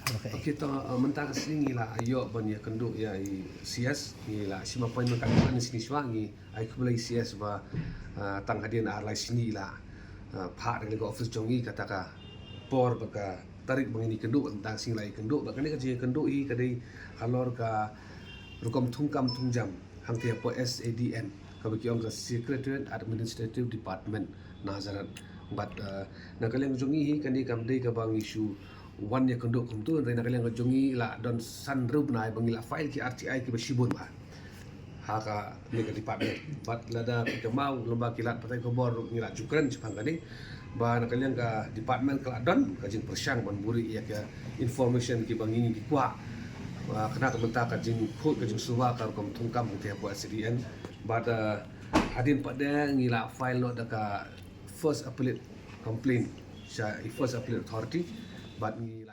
Okay. Kita mentang sini lah ayo banyak kenduk ya CS ni lah sima poin makan sini swa ni ai kubulai CS ba tang hadian arlai sini lah pak dengan office jongi kata ka por baka tarik mengini kenduk tentang sing lai kenduk bakane ka je kenduk i kadai halor ka rukom tungkam tungjam hang tia po SADN ka baki ong ka Secretariat Administrative Department nazaran but na kaleng jongi hi kani kam dei ka bang issue wan ya kenduk kum tu rena kaleng jongi la don san rub nai bangila file ki RTI ki basibun ba haka ni ka department but lada ka mau lomba kilat patai khubor ngila jukran sepang kani ba na kaleng ka department ka don ka jing persyang ban buri ya ka information ki bangi ki kwa kena kementak ka jing khut ka jing suwa ka kum tungkam ti buat SDN but hadin pada ngila file no da ka first appellate complaint first appellate authority but ngila